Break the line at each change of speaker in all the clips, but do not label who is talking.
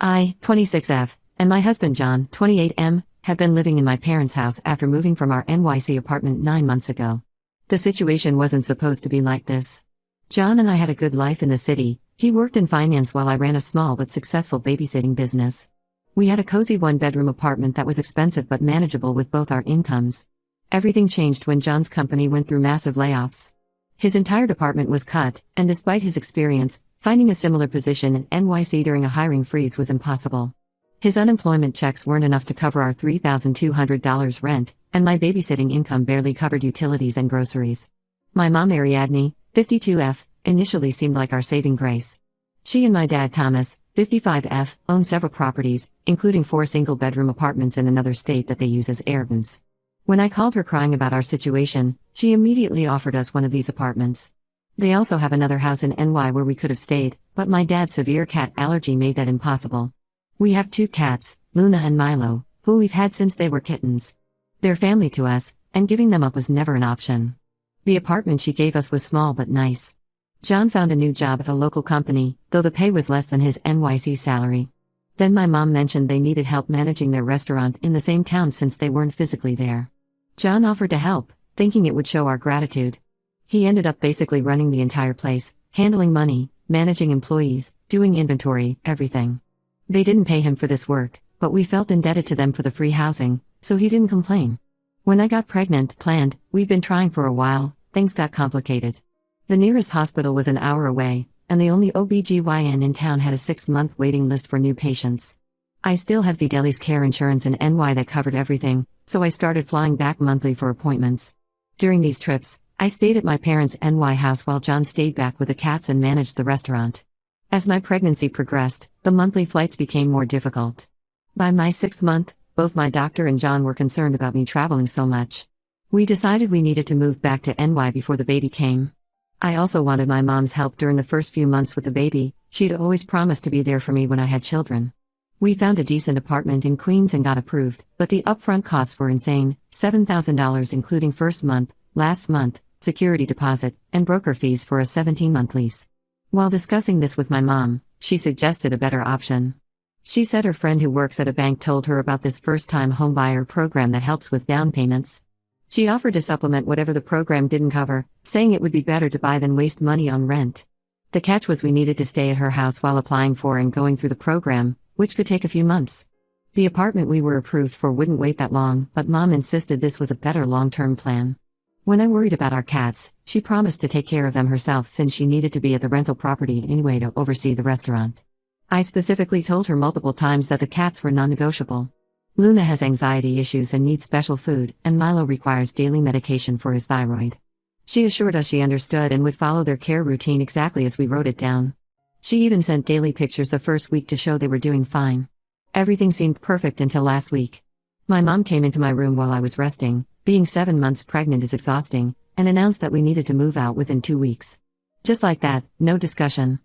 I, 26F, and my husband John, 28M, have been living in my parents' house after moving from our NYC apartment 9 months ago. The situation wasn't supposed to be like this. John and I had a good life in the city. He worked in finance while I ran a small but successful babysitting business. We had a cozy one-bedroom apartment that was expensive but manageable with both our incomes. Everything changed when John's company went through massive layoffs. His entire department was cut, and despite his experience, finding a similar position in NYC during a hiring freeze was impossible. His unemployment checks weren't enough to cover our $3,200 rent, and my babysitting income barely covered utilities and groceries. My mom Ariadne, 52F, initially seemed like our saving grace. She and my dad Thomas, 55F, own several properties, including 4 single-bedroom apartments in another state that they use as Airbnbs. When I called her crying about our situation, she immediately offered us one of these apartments. They also have another house in NY where we could have stayed, but my dad's severe cat allergy made that impossible. We have 2 cats, Luna and Milo, who we've had since they were kittens. They're family to us, and giving them up was never an option. The apartment she gave us was small but nice. John found a new job at a local company, though the pay was less than his NYC salary. Then my mom mentioned they needed help managing their restaurant in the same town since they weren't physically there. John offered to help, thinking it would show our gratitude. He ended up basically running the entire place, handling money, managing employees, doing inventory, everything. They didn't pay him for this work, but we felt indebted to them for the free housing, so he didn't complain. When I got planned, we'd been trying for a while, things got complicated. The nearest hospital was an hour away, and the only OBGYN in town had a 6-month waiting list for new patients. I still had Fideli's care insurance in NY that covered everything, so I started flying back monthly for appointments. During these trips, I stayed at my parents' NY house while John stayed back with the cats and managed the restaurant. As my pregnancy progressed, the monthly flights became more difficult. By my 6th month, both my doctor and John were concerned about me traveling so much. We decided we needed to move back to NY before the baby came. I also wanted my mom's help during the first few months with the baby. She'd always promised to be there for me when I had children. We found a decent apartment in Queens and got approved, but the upfront costs were insane, $7,000 including first month, last month, security deposit, and broker fees for a 17-month lease. While discussing this with my mom, she suggested a better option. She said her friend who works at a bank told her about this first-time homebuyer program that helps with down payments. She offered to supplement whatever the program didn't cover, saying it would be better to buy than waste money on rent. The catch was we needed to stay at her house while applying for and going through the program, which could take a few months. The apartment we were approved for wouldn't wait that long, but Mom insisted this was a better long-term plan. When I worried about our cats, she promised to take care of them herself since she needed to be at the rental property anyway to oversee the restaurant. I specifically told her multiple times that the cats were non-negotiable. Luna has anxiety issues and needs special food, and Milo requires daily medication for his thyroid. She assured us she understood and would follow their care routine exactly as we wrote it down. She even sent daily pictures the first week to show they were doing fine. Everything seemed perfect until last week. My mom came into my room while I was resting, being 7 months pregnant is exhausting, and announced that we needed to move out within 2 weeks. Just like that, no discussion.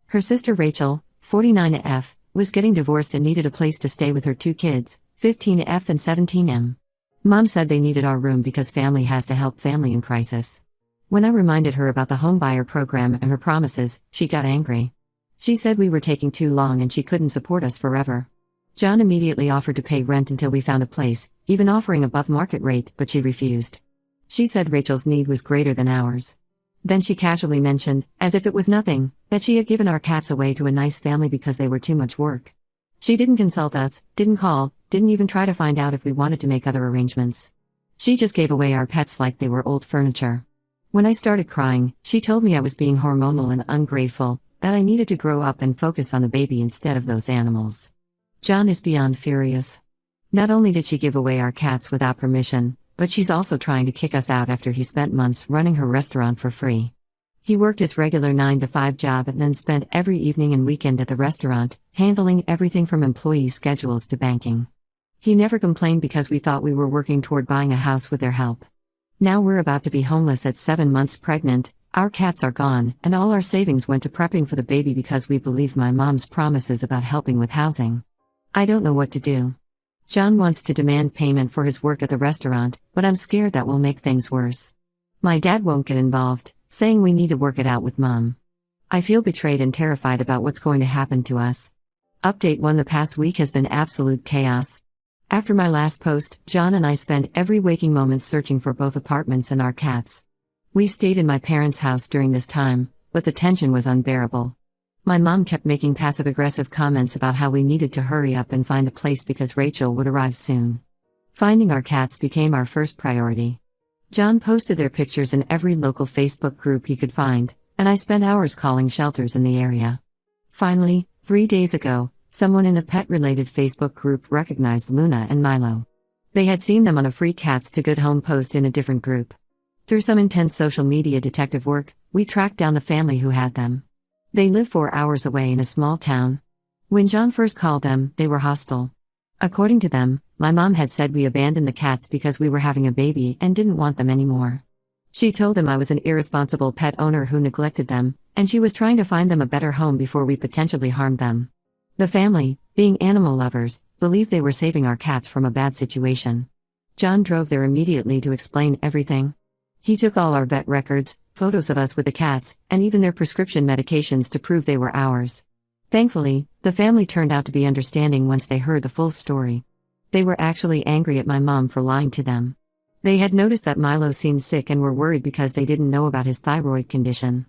Her sister Rachel, 49F, was getting divorced and needed a place to stay with her 2 kids, 15F and 17M. Mom said they needed our room because family has to help family in crisis. When I reminded her about the homebuyer program and her promises, she got angry. She said we were taking too long and she couldn't support us forever. John immediately offered to pay rent until we found a place, even offering above market rate, but she refused. She said Rachel's need was greater than ours. Then she casually mentioned, as if it was nothing, that she had given our cats away to a nice family because they were too much work. She didn't consult us, didn't call, didn't even try to find out if we wanted to make other arrangements. She just gave away our pets like they were old furniture. When I started crying, she told me I was being hormonal and ungrateful, that I needed to grow up and focus on the baby instead of those animals. John is beyond furious. Not only did she give away our cats without permission, but she's also trying to kick us out after he spent months running her restaurant for free. He worked his regular 9-to-5 job and then spent every evening and weekend at the restaurant, handling everything from employee schedules to banking. He never complained because we thought we were working toward buying a house with their help. Now we're about to be homeless at 7 months pregnant, our cats are gone, and all our savings went to prepping for the baby because we believed my mom's promises about helping with housing. I don't know what to do. John wants to demand payment for his work at the restaurant, but I'm scared that will make things worse. My dad won't get involved, saying we need to work it out with Mom. I feel betrayed and terrified about what's going to happen to us. Update 1. The past week has been absolute chaos. After my last post, John and I spent every waking moment searching for both apartments and our cats. We stayed in my parents' house during this time, but the tension was unbearable. My mom kept making passive-aggressive comments about how we needed to hurry up and find a place because Rachel would arrive soon. Finding our cats became our first priority. John posted their pictures in every local Facebook group he could find, and I spent hours calling shelters in the area. Finally, 3 days ago, someone in a pet-related Facebook group recognized Luna and Milo. They had seen them on a free Cats to Good Home post in a different group. Through some intense social media detective work, we tracked down the family who had them. They live 4 hours away in a small town. When John first called them, they were hostile. According to them, my mom had said we abandoned the cats because we were having a baby and didn't want them anymore. She told them I was an irresponsible pet owner who neglected them, and she was trying to find them a better home before we potentially harmed them. The family, being animal lovers, believed they were saving our cats from a bad situation. John drove there immediately to explain everything. He took all our vet records, photos of us with the cats, and even their prescription medications to prove they were ours. Thankfully, the family turned out to be understanding once they heard the full story. They were actually angry at my mom for lying to them. They had noticed that Milo seemed sick and were worried because they didn't know about his thyroid condition.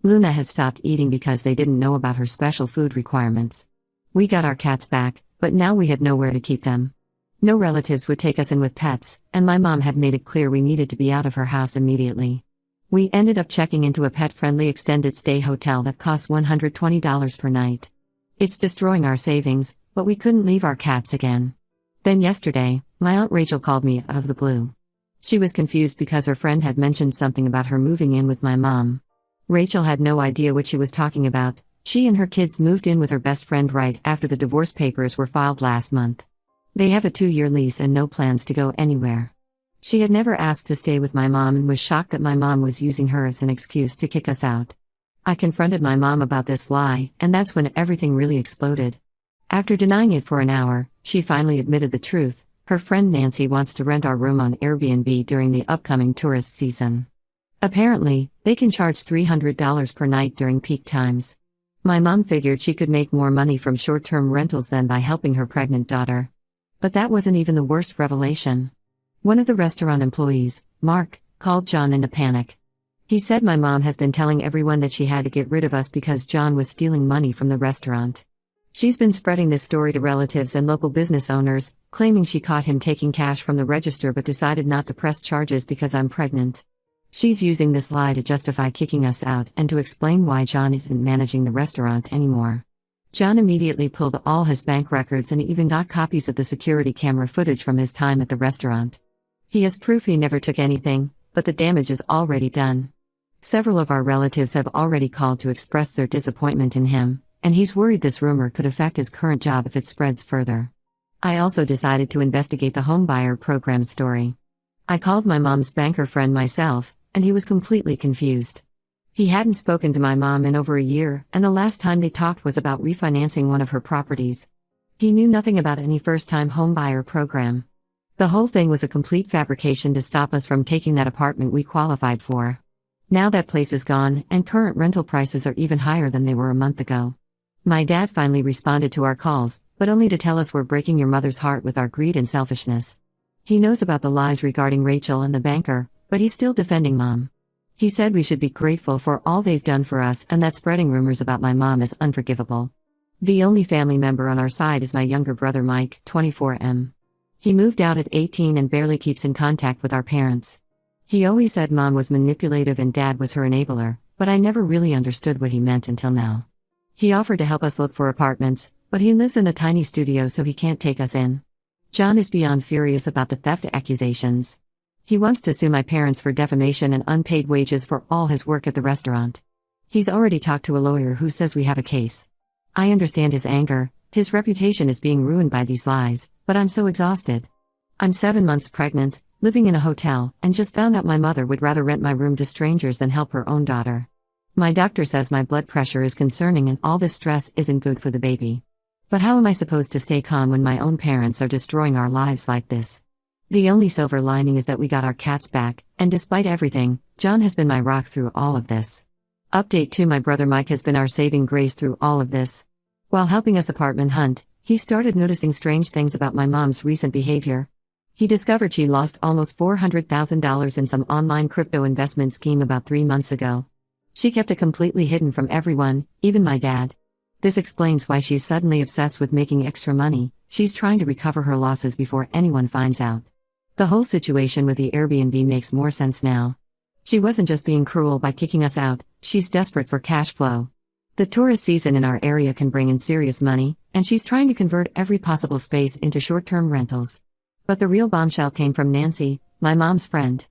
Luna had stopped eating because they didn't know about her special food requirements. We got our cats back, but now we had nowhere to keep them. No relatives would take us in with pets, and my mom had made it clear we needed to be out of her house immediately. We ended up checking into a pet-friendly extended stay hotel that costs $120 per night. It's destroying our savings, but we couldn't leave our cats again. Then yesterday, my Aunt Rachel called me out of the blue. She was confused because her friend had mentioned something about her moving in with my mom. Rachel had no idea what she was talking about. She and her kids moved in with her best friend right after the divorce papers were filed last month. They have a 2-year lease and no plans to go anywhere. She had never asked to stay with my mom and was shocked that my mom was using her as an excuse to kick us out. I confronted my mom about this lie, and that's when everything really exploded. After denying it for an hour, she finally admitted the truth. Her friend Nancy wants to rent our room on Airbnb during the upcoming tourist season. Apparently, they can charge $300 per night during peak times. My mom figured she could make more money from short-term rentals than by helping her pregnant daughter. But that wasn't even the worst revelation. One of the restaurant employees, Mark, called John in a panic. He said my mom has been telling everyone that she had to get rid of us because John was stealing money from the restaurant. She's been spreading this story to relatives and local business owners, claiming she caught him taking cash from the register but decided not to press charges because I'm pregnant. She's using this lie to justify kicking us out and to explain why John isn't managing the restaurant anymore. John immediately pulled all his bank records and even got copies of the security camera footage from his time at the restaurant. He has proof he never took anything, but the damage is already done. Several of our relatives have already called to express their disappointment in him, and he's worried this rumor could affect his current job if it spreads further. I also decided to investigate the homebuyer program story. I called my mom's banker friend myself, and he was completely confused. He hadn't spoken to my mom in over a year, and the last time they talked was about refinancing one of her properties. He knew nothing about any first-time homebuyer program. The whole thing was a complete fabrication to stop us from taking that apartment we qualified for. Now that place is gone, and current rental prices are even higher than they were a month ago. My dad finally responded to our calls, but only to tell us we're breaking your mother's heart with our greed and selfishness. He knows about the lies regarding Rachel and the banker, but he's still defending Mom. He said we should be grateful for all they've done for us and that spreading rumors about my mom is unforgivable. The only family member on our side is my younger brother Mike, 24M. He moved out at 18 and barely keeps in contact with our parents. He always said Mom was manipulative and Dad was her enabler, but I never really understood what he meant until now. He offered to help us look for apartments, but he lives in a tiny studio so he can't take us in. John is beyond furious about the theft accusations. He wants to sue my parents for defamation and unpaid wages for all his work at the restaurant. He's already talked to a lawyer who says we have a case. I understand his anger. His reputation is being ruined by these lies, but I'm so exhausted. I'm 7 months pregnant, living in a hotel, and just found out my mother would rather rent my room to strangers than help her own daughter. My doctor says my blood pressure is concerning and all this stress isn't good for the baby. But how am I supposed to stay calm when my own parents are destroying our lives like this? The only silver lining is that we got our cats back, and despite everything, John has been my rock through all of this. Update 2. My brother Mike has been our saving grace through all of this. While helping us apartment hunt, he started noticing strange things about my mom's recent behavior. He discovered she lost almost $400,000 in some online crypto investment scheme about 3 months ago. She kept it completely hidden from everyone, even my dad. This explains why she's suddenly obsessed with making extra money. She's trying to recover her losses before anyone finds out. The whole situation with the Airbnb makes more sense now. She wasn't just being cruel by kicking us out, she's desperate for cash flow. The tourist season in our area can bring in serious money, and she's trying to convert every possible space into short-term rentals. But the real bombshell came from Nancy, my mom's friend.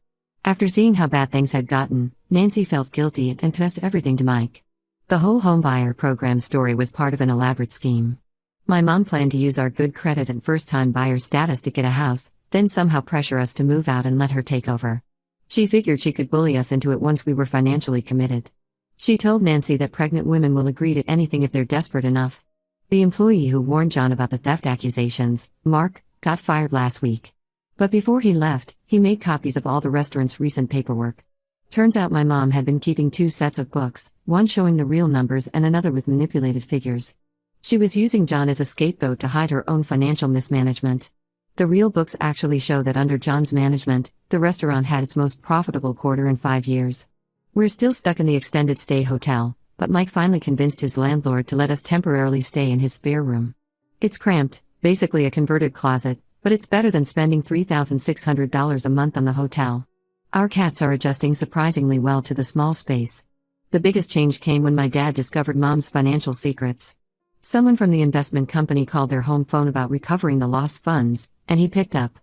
After seeing how bad things had gotten, Nancy felt guilty and confessed everything to Mike. The whole homebuyer program story was part of an elaborate scheme. My mom planned to use our good credit and first-time buyer status to get a house, then somehow pressure us to move out and let her take over. She figured she could bully us into it once we were financially committed. She told Nancy that pregnant women will agree to anything if they're desperate enough. The employee who warned John about the theft accusations, Mark, got fired last week. But before he left, he made copies of all the restaurant's recent paperwork. Turns out my mom had been keeping 2 sets of books, one showing the real numbers and another with manipulated figures. She was using John as a scapegoat to hide her own financial mismanagement. The real books actually show that under John's management, the restaurant had its most profitable quarter in 5 years. We're still stuck in the extended stay hotel, but Mike finally convinced his landlord to let us temporarily stay in his spare room. It's cramped, basically a converted closet, but it's better than spending $3,600 a month on the hotel. Our cats are adjusting surprisingly well to the small space. The biggest change came when my dad discovered Mom's financial secrets. Someone from the investment company called their home phone about recovering the lost funds, and he picked up.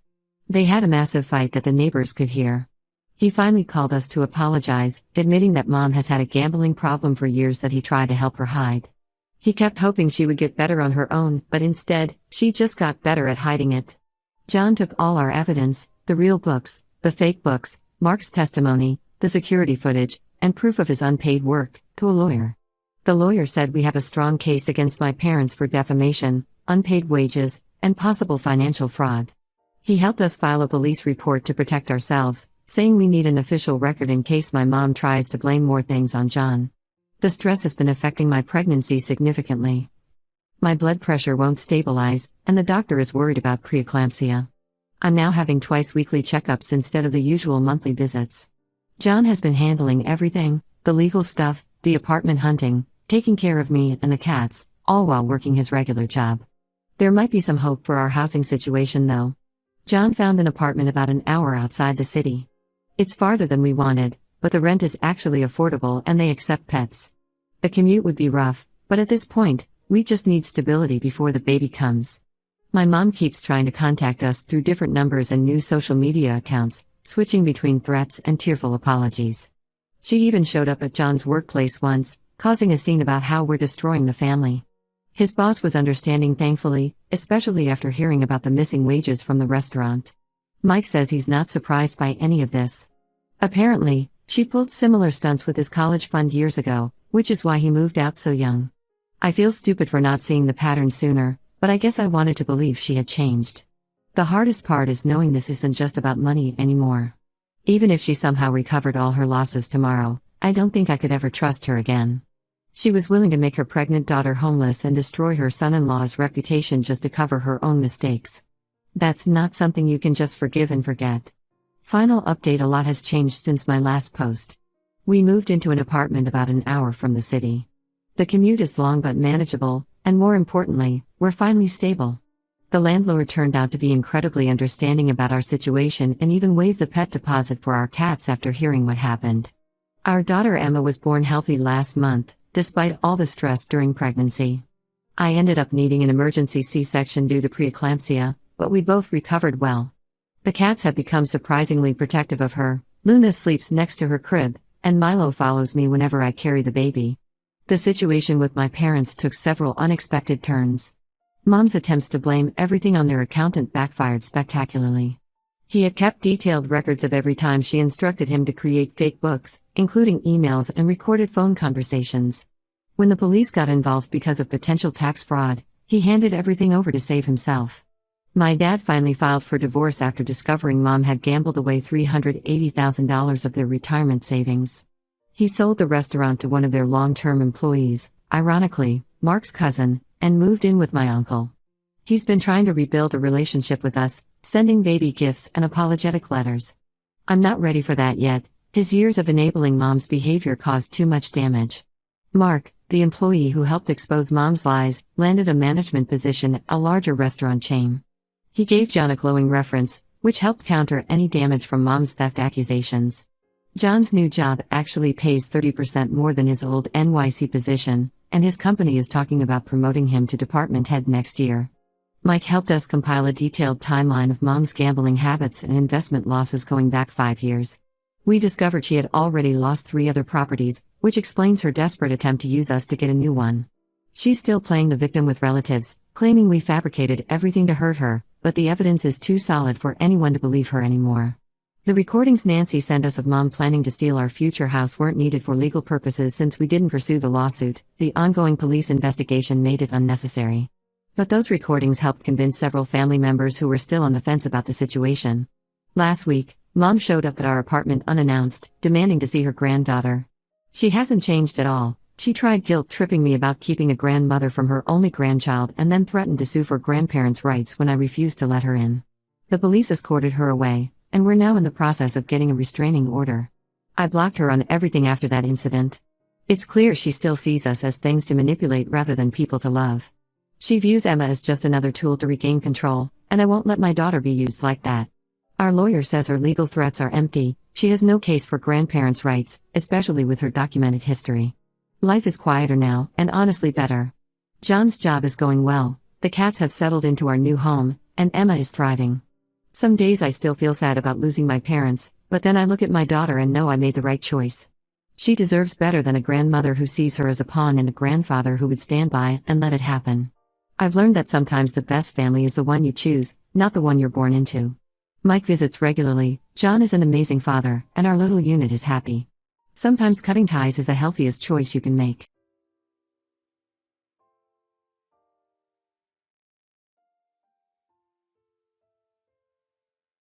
They had a massive fight that the neighbors could hear. He finally called us to apologize, admitting that Mom has had a gambling problem for years that he tried to help her hide. He kept hoping she would get better on her own, but instead, she just got better at hiding it. John took all our evidence, the real books, the fake books, Mark's testimony, the security footage, and proof of his unpaid work, to a lawyer. The lawyer said we have a strong case against my parents for defamation, unpaid wages, and possible financial fraud. He helped us file a police report to protect ourselves, saying we need an official record in case my mom tries to blame more things on John. The stress has been affecting my pregnancy significantly. My blood pressure won't stabilize, and the doctor is worried about preeclampsia. I'm now having twice-weekly checkups instead of the usual monthly visits. John has been handling everything, the legal stuff, the apartment hunting, taking care of me and the cats, all while working his regular job. There might be some hope for our housing situation though. John found an apartment about an hour outside the city. It's farther than we wanted, but the rent is actually affordable and they accept pets. The commute would be rough, but at this point, we just need stability before the baby comes. My mom keeps trying to contact us through different numbers and new social media accounts, switching between threats and tearful apologies. She even showed up at John's workplace once, causing a scene about how we're destroying the family. His boss was understanding thankfully, especially after hearing about the missing wages from the restaurant. Mike says he's not surprised by any of this. Apparently, she pulled similar stunts with his college fund years ago, which is why he moved out so young. I feel stupid for not seeing the pattern sooner, but I guess I wanted to believe she had changed. The hardest part is knowing this isn't just about money anymore. Even if she somehow recovered all her losses tomorrow, I don't think I could ever trust her again. She was willing to make her pregnant daughter homeless and destroy her son-in-law's reputation just to cover her own mistakes. That's not something you can just forgive and forget. Final update: a lot has changed since my last post. We moved into an apartment about an hour from the city. The commute is long but manageable, and more importantly, we're finally stable. The landlord turned out to be incredibly understanding about our situation and even waived the pet deposit for our cats after hearing what happened. Our daughter Emma was born healthy last month, despite all the stress during pregnancy. I ended up needing an emergency C-section due to preeclampsia, but we both recovered well. The cats have become surprisingly protective of her. Luna sleeps next to her crib, and Milo follows me whenever I carry the baby. The situation with my parents took several unexpected turns. Mom's attempts to blame everything on their accountant backfired spectacularly. He had kept detailed records of every time she instructed him to create fake books, including emails and recorded phone conversations. When the police got involved because of potential tax fraud, he handed everything over to save himself. My dad finally filed for divorce after discovering Mom had gambled away $380,000 of their retirement savings. He sold the restaurant to one of their long-term employees, ironically, Mark's cousin, and moved in with my uncle. He's been trying to rebuild a relationship with us, sending baby gifts and apologetic letters. I'm not ready for that yet. His years of enabling Mom's behavior caused too much damage. Mark, the employee who helped expose Mom's lies, landed a management position at a larger restaurant chain. He gave John a glowing reference, which helped counter any damage from Mom's theft accusations. John's new job actually pays 30% more than his old NYC position, and his company is talking about promoting him to department head next year. Mike helped us compile a detailed timeline of Mom's gambling habits and investment losses going back 5 years. We discovered she had already lost 3 other properties, which explains her desperate attempt to use us to get a new one. She's still playing the victim with relatives, claiming we fabricated everything to hurt her, but the evidence is too solid for anyone to believe her anymore. The recordings Nancy sent us of Mom planning to steal our future house weren't needed for legal purposes since we didn't pursue the lawsuit. The ongoing police investigation made it unnecessary. But those recordings helped convince several family members who were still on the fence about the situation. Last week, Mom showed up at our apartment unannounced, demanding to see her granddaughter. She hasn't changed at all. She tried guilt-tripping me about keeping a grandmother from her only grandchild and then threatened to sue for grandparents' rights when I refused to let her in. The police escorted her away, and we're now in the process of getting a restraining order. I blocked her on everything after that incident. It's clear she still sees us as things to manipulate rather than people to love. She views Emma as just another tool to regain control, and I won't let my daughter be used like that. Our lawyer says her legal threats are empty. She has no case for grandparents' rights, especially with her documented history. Life is quieter now, and honestly better. John's job is going well, the cats have settled into our new home, and Emma is thriving. Some days I still feel sad about losing my parents, but then I look at my daughter and know I made the right choice. She deserves better than a grandmother who sees her as a pawn and a grandfather who would stand by and let it happen. I've learned that sometimes the best family is the one you choose, not the one you're born into. Mike visits regularly, John is an amazing father, and our little unit is happy. Sometimes cutting ties is the healthiest choice you can make.